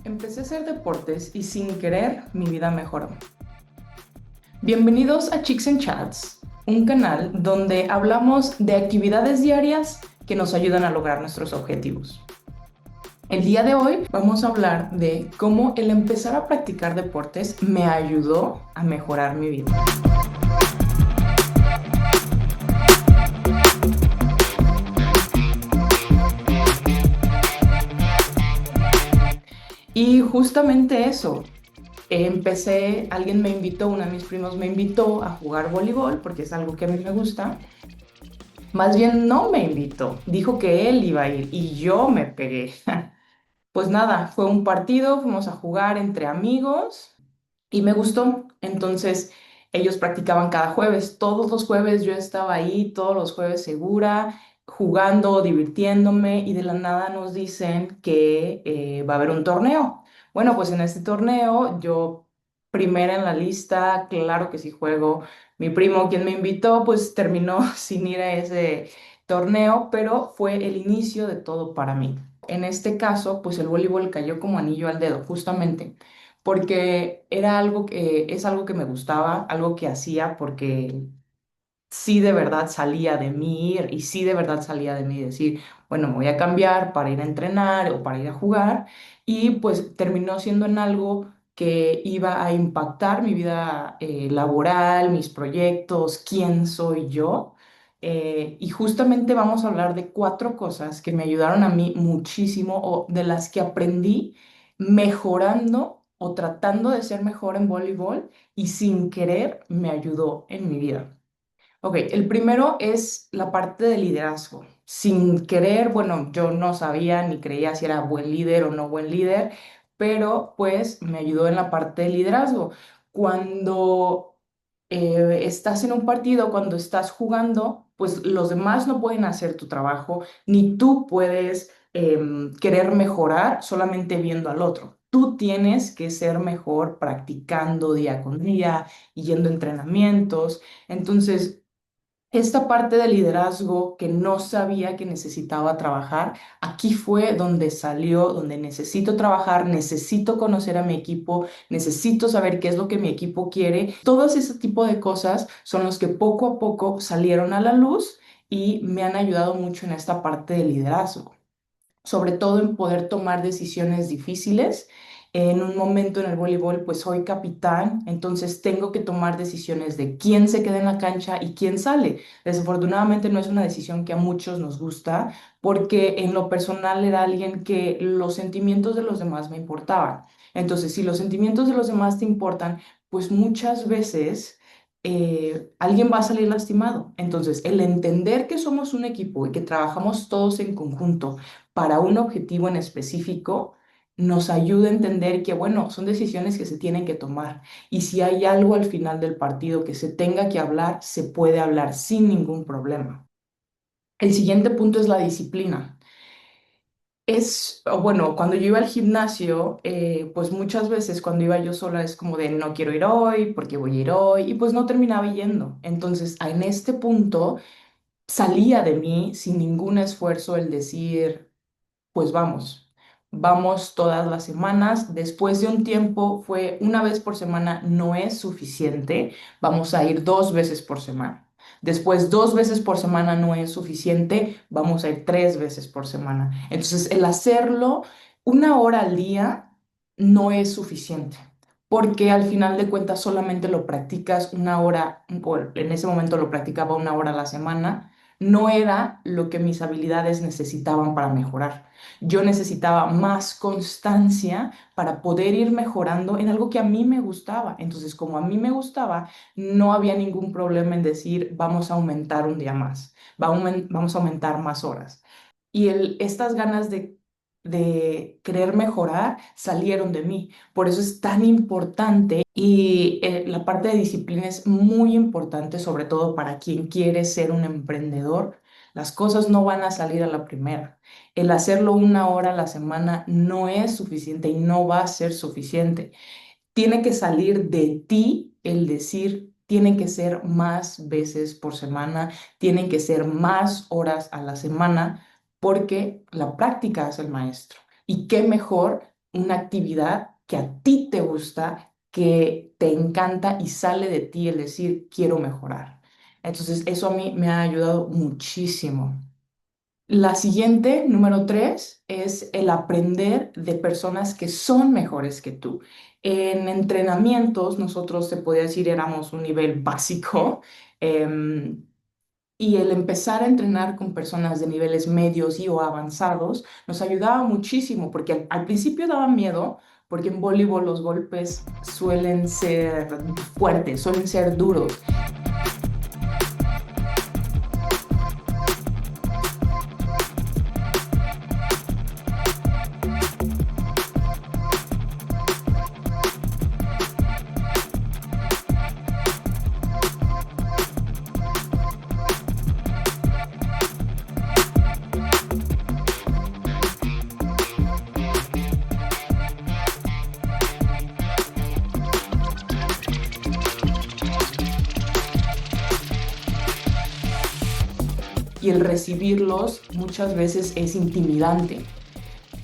Empecé a hacer deportes y sin querer mi vida mejoró. Bienvenidos a Chicks and Chats, un canal donde hablamos de actividades diarias que nos ayudan a lograr nuestros objetivos. El día de hoy vamos a hablar de cómo el empezar a practicar deportes me ayudó a mejorar mi vida. Y justamente eso, alguien me invitó, uno de mis primos me invitó a jugar voleibol porque es algo que a mí me gusta. Más bien no me invitó, dijo que él iba a ir y yo me pegué. Pues nada, fue un partido, fuimos a jugar entre amigos y me gustó. Entonces ellos practicaban cada jueves, todos los jueves yo estaba ahí, todos los jueves segura, jugando, divirtiéndome y de la nada nos dicen que va a haber un torneo. Bueno, pues en este torneo yo primera en la lista, claro que sí juego. Mi primo, quien me invitó, pues terminó sin ir a ese torneo, pero fue el inicio de todo para mí. En este caso, pues el voleibol cayó como anillo al dedo, justamente porque era algo que es algo que me gustaba, algo que hacía porque sí de verdad salía de mí y sí de verdad salía de mí decir, bueno, me voy a cambiar para ir a entrenar o para ir a jugar y pues terminó siendo en algo que iba a impactar mi vida laboral, mis proyectos, quién soy yo. Y justamente vamos a hablar de cuatro cosas que me ayudaron a mí muchísimo o de las que aprendí mejorando o tratando de ser mejor en voleibol y sin querer me ayudó en mi vida. Ok, el primero es la parte de liderazgo. Sin querer, bueno, yo no sabía ni creía si era buen líder o no buen líder, pero pues me ayudó en la parte de liderazgo. Cuando estás en un partido, cuando estás jugando, pues los demás no pueden hacer tu trabajo, ni tú puedes querer mejorar solamente viendo al otro. Tú tienes que ser mejor practicando día con día y yendo a entrenamientos. Entonces, esta parte de liderazgo que no sabía que necesitaba trabajar, aquí fue donde salió, donde necesito trabajar, necesito conocer a mi equipo, necesito saber qué es lo que mi equipo quiere. Todos ese tipo de cosas son los que poco a poco salieron a la luz y me han ayudado mucho en esta parte de liderazgo, sobre todo en poder tomar decisiones difíciles. En un momento en el voleibol, pues soy capitán, entonces tengo que tomar decisiones de quién se queda en la cancha y quién sale. Desafortunadamente no es una decisión que a muchos nos gusta, porque en lo personal era alguien que los sentimientos de los demás me importaban. Entonces, si los sentimientos de los demás te importan, pues muchas veces alguien va a salir lastimado. Entonces, el entender que somos un equipo y que trabajamos todos en conjunto para un objetivo en específico, nos ayuda a entender que, bueno, son decisiones que se tienen que tomar. Y si hay algo al final del partido que se tenga que hablar, se puede hablar sin ningún problema. El siguiente punto es la disciplina. O bueno, cuando yo iba al gimnasio, pues muchas veces cuando iba yo sola es como de no quiero ir hoy, porque voy a ir hoy, y pues no terminaba yendo. Entonces, en este punto salía de mí sin ningún esfuerzo el decir pues vamos todas las semanas. Después de un tiempo fue una vez por semana no es suficiente, vamos a ir dos veces por semana. Después dos veces por semana no es suficiente, vamos a ir tres veces por semana. Entonces el hacerlo una hora al día no es suficiente. Porque al final de cuentas solamente lo practicas una hora, o en ese momento lo practicaba una hora a la semana, no era lo que mis habilidades necesitaban para mejorar. Yo necesitaba más constancia para poder ir mejorando en algo que a mí me gustaba. Entonces, como a mí me gustaba, no había ningún problema en decir, vamos a aumentar un día más, vamos a aumentar más horas. Y estas ganas de querer mejorar salieron de mí. Por eso es tan importante y la parte de disciplina es muy importante, sobre todo para quien quiere ser un emprendedor. Las cosas no van a salir a la primera. El hacerlo una hora a la semana no es suficiente y no va a ser suficiente. Tiene que salir de ti el decir, tienen que ser más veces por semana, tienen que ser más horas a la semana, porque la práctica es el maestro. ¿Y qué mejor una actividad que a ti te gusta, que te encanta y sale de ti el decir, quiero mejorar. Entonces, eso a mí me ha ayudado muchísimo. La siguiente, número 3, es el aprender de personas que son mejores que tú. En entrenamientos, nosotros se podría decir éramos un nivel básico, em, y el empezar a entrenar con personas de niveles medios y o avanzados nos ayudaba muchísimo, porque al principio daba miedo, porque en voleibol los golpes suelen ser fuertes, suelen ser duros. Y el recibirlos muchas veces es intimidante.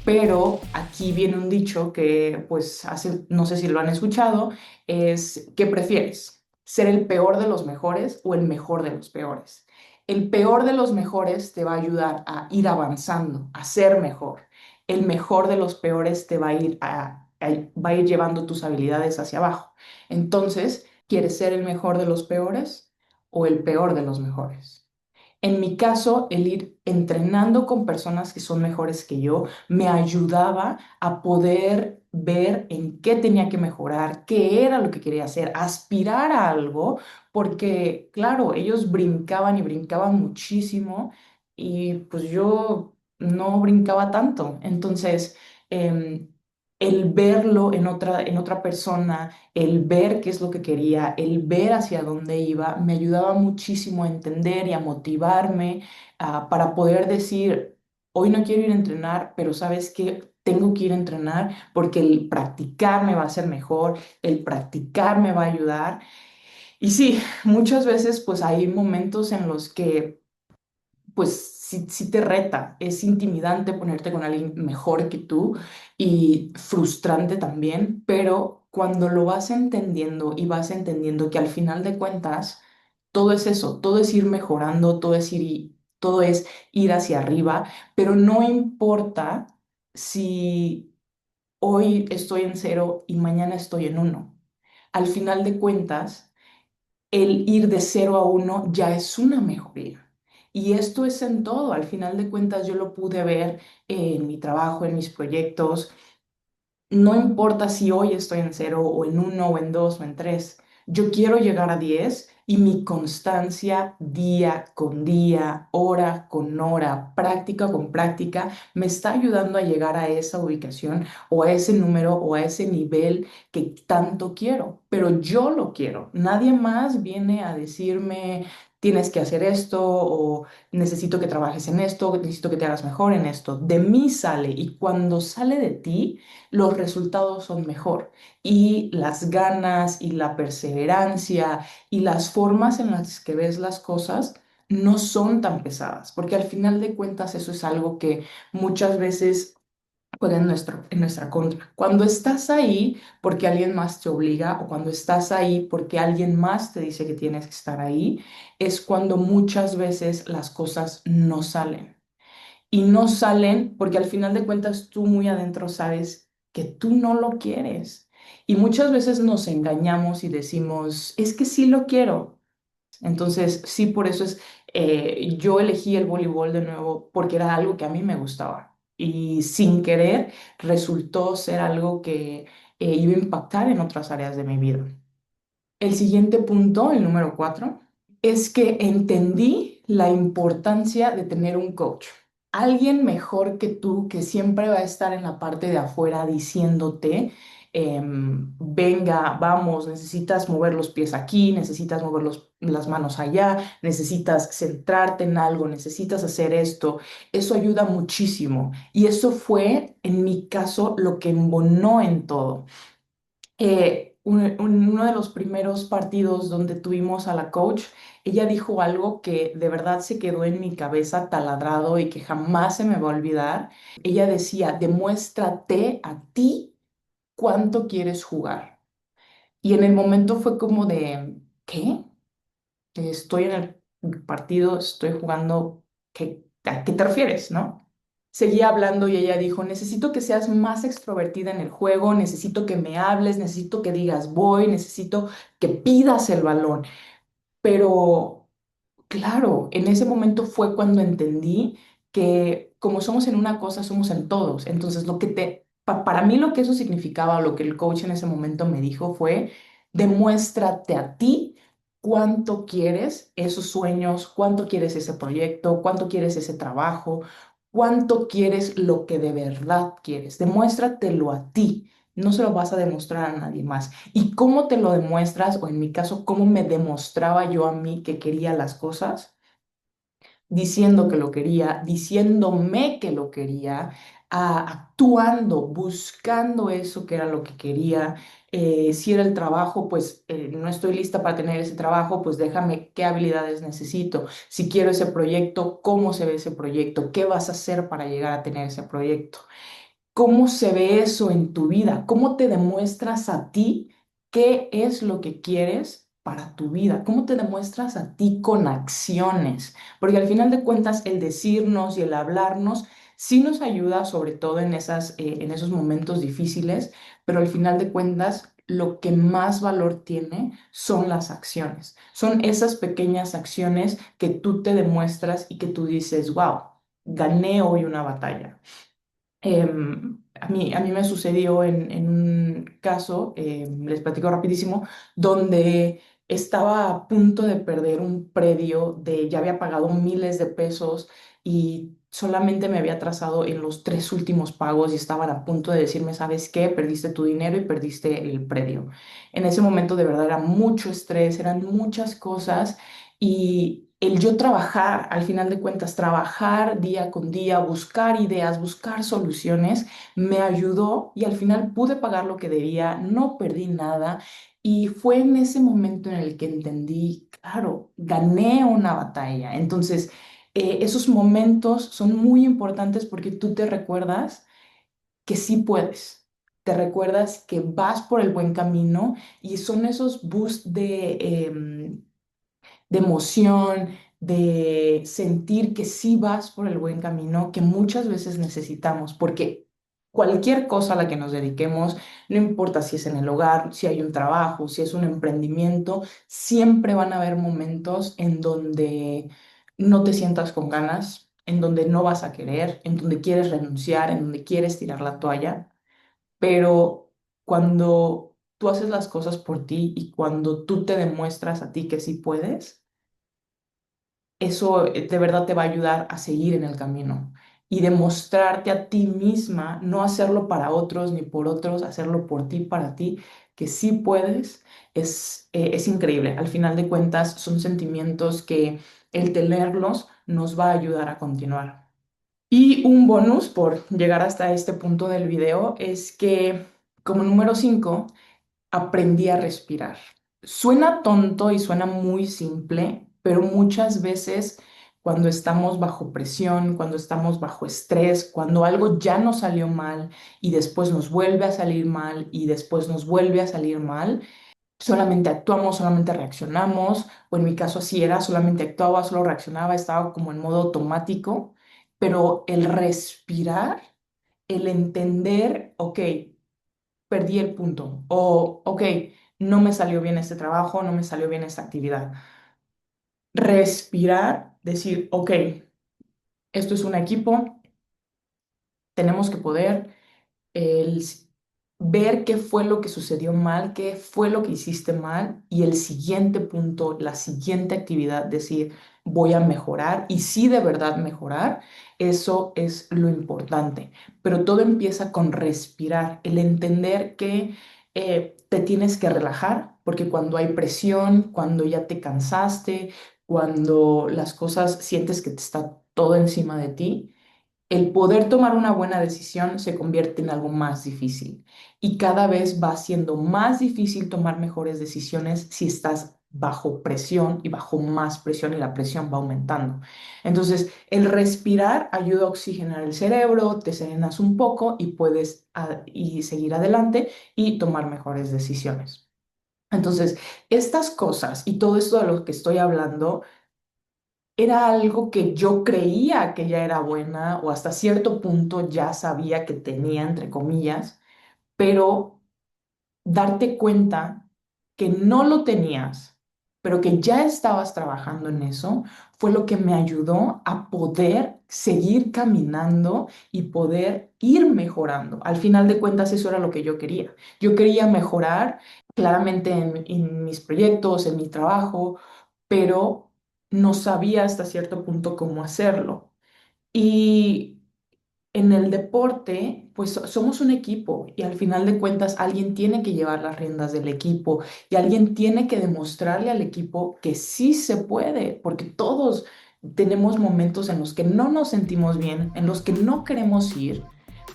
Pero aquí viene un dicho que, pues, no sé si lo han escuchado, es, ¿qué prefieres? ¿Ser el peor de los mejores o el mejor de los peores? El peor de los mejores te va a ayudar a ir avanzando, a ser mejor. El mejor de los peores te va a va a ir llevando tus habilidades hacia abajo. Entonces, ¿quieres ser el mejor de los peores o el peor de los mejores? En mi caso, el ir entrenando con personas que son mejores que yo me ayudaba a poder ver en qué tenía que mejorar, qué era lo que quería hacer, aspirar a algo, porque claro, ellos brincaban y brincaban muchísimo y pues yo no brincaba tanto. Entonces, em, el verlo en otra persona, el ver qué es lo que quería, el ver hacia dónde iba, me ayudaba muchísimo a entender y a motivarme, para poder decir, hoy no quiero ir a entrenar, pero ¿sabes qué? Tengo que ir a entrenar porque el practicar me va a hacer mejor, el practicar me va a ayudar. Y sí, muchas veces pues hay momentos en los que pues sí te reta, es intimidante ponerte con alguien mejor que tú y frustrante también, pero cuando lo vas entendiendo y vas entendiendo que al final de cuentas todo es eso, todo es ir mejorando, todo es ir hacia arriba, pero no importa si hoy estoy en cero y mañana estoy en uno. Al final de cuentas el ir de cero a uno ya es una mejoría. Y esto es en todo. Al final de cuentas, yo lo pude ver en mi trabajo, en mis proyectos. No importa si hoy estoy en cero o en uno o en dos o en tres. Yo quiero llegar a 10 y mi constancia día con día, hora con hora, práctica con práctica, me está ayudando a llegar a esa ubicación o a ese número o a ese nivel que tanto quiero. Pero yo lo quiero. Nadie más viene a decirme, tienes que hacer esto o necesito que trabajes en esto, necesito que te hagas mejor en esto. De mí sale y cuando sale de ti los resultados son mejor y las ganas y la perseverancia y las formas en las que ves las cosas no son tan pesadas, porque al final de cuentas eso es algo que muchas veces juega en nuestra contra. Cuando estás ahí porque alguien más te obliga o cuando estás ahí porque alguien más te dice que tienes que estar ahí, es cuando muchas veces las cosas no salen y no salen porque al final de cuentas tú muy adentro sabes que tú no lo quieres. Y muchas veces nos engañamos y decimos, es que sí lo quiero. Entonces, sí, por eso es, yo elegí el voleibol de nuevo porque era algo que a mí me gustaba. Y sin querer resultó ser algo que iba a impactar en otras áreas de mi vida. El siguiente punto, el número 4, es que entendí la importancia de tener un coach. Alguien mejor que tú que siempre va a estar en la parte de afuera diciéndote, venga, vamos, necesitas mover los pies aquí, necesitas mover las manos allá, necesitas centrarte en algo, necesitas hacer esto. Eso ayuda muchísimo. Y eso fue, en mi caso, lo que embonó en todo. uno de los primeros partidos donde tuvimos a la coach, ella dijo algo que de verdad se quedó en mi cabeza taladrado y que jamás se me va a olvidar. Ella decía, demuéstrate a ti cuánto quieres jugar. Y en el momento fue como de, ¿qué? Estoy en el partido, estoy jugando, ¿a qué te refieres, no? Seguía hablando y ella dijo, necesito que seas más extrovertida en el juego, necesito que me hables, necesito que digas voy, necesito que pidas el balón. Pero claro, en ese momento fue cuando entendí que como somos en una cosa, somos en todos. Entonces, para mí lo que eso significaba, o lo que el coach en ese momento me dijo fue, demuéstrate a ti cuánto quieres esos sueños, cuánto quieres ese proyecto, cuánto quieres ese trabajo, cuánto quieres lo que de verdad quieres. Demuéstratelo a ti. No se lo vas a demostrar a nadie más. ¿Y cómo te lo demuestras? O en mi caso, ¿cómo me demostraba yo a mí que quería las cosas? Diciendo que lo quería, diciéndome que lo quería, actuando, buscando eso que era lo que quería. Si era el trabajo, pues no estoy lista para tener ese trabajo, pues déjame qué habilidades necesito. Si quiero ese proyecto, ¿cómo se ve ese proyecto? ¿Qué vas a hacer para llegar a tener ese proyecto? ¿Cómo se ve eso en tu vida? ¿Cómo te demuestras a ti qué es lo que quieres para tu vida? ¿Cómo te demuestras a ti con acciones? Porque al final de cuentas el decirnos y el hablarnos sí nos ayuda, sobre todo en esos momentos difíciles, pero al final de cuentas lo que más valor tiene son las acciones. Son esas pequeñas acciones que tú te demuestras y que tú dices, wow, gané hoy una batalla. A mí me sucedió en un caso, les platico rapidísimo, donde estaba a punto de perder un predio ya había pagado miles de pesos y solamente me había atrasado en los tres últimos pagos y estaban a punto de decirme, ¿sabes qué? Perdiste tu dinero y perdiste el predio. En ese momento de verdad era mucho estrés, eran muchas cosas y el yo trabajar, al final de cuentas, trabajar día con día, buscar ideas, buscar soluciones, me ayudó y al final pude pagar lo que debía, no perdí nada. Y fue en ese momento en el que entendí, claro, gané una batalla. Entonces, esos momentos son muy importantes porque tú te recuerdas que sí puedes. Te recuerdas que vas por el buen camino y son esos boosts de emoción, de sentir que sí vas por el buen camino que muchas veces necesitamos, porque cualquier cosa a la que nos dediquemos, no importa si es en el hogar, si hay un trabajo, si es un emprendimiento, siempre van a haber momentos en donde no te sientas con ganas, en donde no vas a querer, en donde quieres renunciar, en donde quieres tirar la toalla, pero cuando tú haces las cosas por ti y cuando tú te demuestras a ti que sí puedes, eso de verdad te va a ayudar a seguir en el camino y demostrarte a ti misma, no hacerlo para otros ni por otros, hacerlo por ti, para ti, que sí puedes, es increíble. Al final de cuentas, son sentimientos que el tenerlos nos va a ayudar a continuar. Y un bonus por llegar hasta este punto del video es que como número 5 aprendí a respirar. Suena tonto y suena muy simple, pero muchas veces cuando estamos bajo presión, cuando estamos bajo estrés, cuando algo ya nos salió mal y después nos vuelve a salir mal y después nos vuelve a salir mal, solamente actuamos, solamente reaccionamos, o en mi caso así era, solamente actuaba, solo reaccionaba, estaba como en modo automático, pero el respirar, el entender, ok, perdí el punto. O, ok, no me salió bien este trabajo, no me salió bien esta actividad. Respirar, decir, ok, esto es un equipo, tenemos que poder, ver qué fue lo que sucedió mal, qué fue lo que hiciste mal y el siguiente punto, la siguiente actividad, decir, voy a mejorar y sí de verdad mejorar, eso es lo importante. Pero todo empieza con respirar, el entender que te tienes que relajar, porque cuando hay presión, cuando ya te cansaste, cuando las cosas sientes que te está todo encima de ti, el poder tomar una buena decisión se convierte en algo más difícil y cada vez va siendo más difícil tomar mejores decisiones si estás bajo presión y bajo más presión y la presión va aumentando. Entonces, el respirar ayuda a oxigenar el cerebro, te serenas un poco y puedes y seguir adelante y tomar mejores decisiones. Entonces, estas cosas y todo esto de lo que estoy hablando era algo que yo creía que ya era buena o hasta cierto punto ya sabía que tenía, entre comillas, pero darte cuenta que no lo tenías, pero que ya estabas trabajando en eso, fue lo que me ayudó a poder seguir caminando y poder ir mejorando. Al final de cuentas, eso era lo que yo quería. Yo quería mejorar claramente en mis proyectos, en mi trabajo, pero no sabía hasta cierto punto cómo hacerlo. Y en el deporte, pues somos un equipo y al final de cuentas alguien tiene que llevar las riendas del equipo y alguien tiene que demostrarle al equipo que sí se puede, porque todos tenemos momentos en los que no nos sentimos bien, en los que no queremos ir,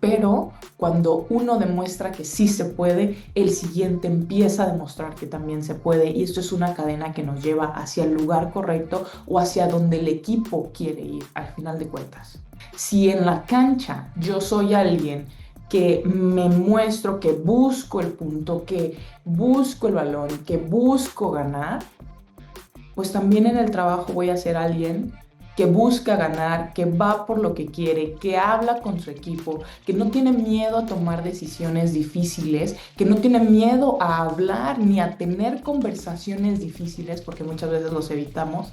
pero cuando uno demuestra que sí se puede, el siguiente empieza a demostrar que también se puede y esto es una cadena que nos lleva hacia el lugar correcto o hacia donde el equipo quiere ir al final de cuentas. Si en la cancha yo soy alguien que me muestro, que busco el punto, que busco el balón, que busco ganar, pues también en el trabajo voy a ser alguien que busca ganar, que va por lo que quiere, que habla con su equipo, que no tiene miedo a tomar decisiones difíciles, que no tiene miedo a hablar ni a tener conversaciones difíciles, porque muchas veces los evitamos,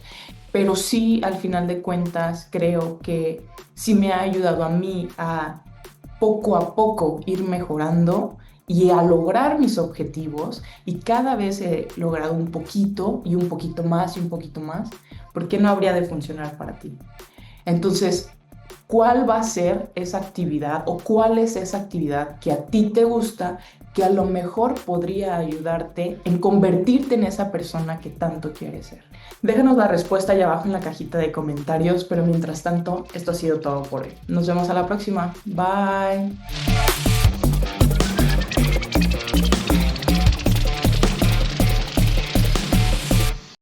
pero sí, al final de cuentas, creo que sí me ha ayudado a mí a poco ir mejorando y a lograr mis objetivos y cada vez he logrado un poquito y un poquito más y un poquito más, ¿por qué no habría de funcionar para ti? Entonces, ¿cuál va a ser esa actividad o cuál es esa actividad que a ti te gusta, que a lo mejor podría ayudarte en convertirte en esa persona que tanto quieres ser? Déjanos la respuesta allá abajo en la cajita de comentarios, pero mientras tanto, esto ha sido todo por hoy. Nos vemos a la próxima. Bye.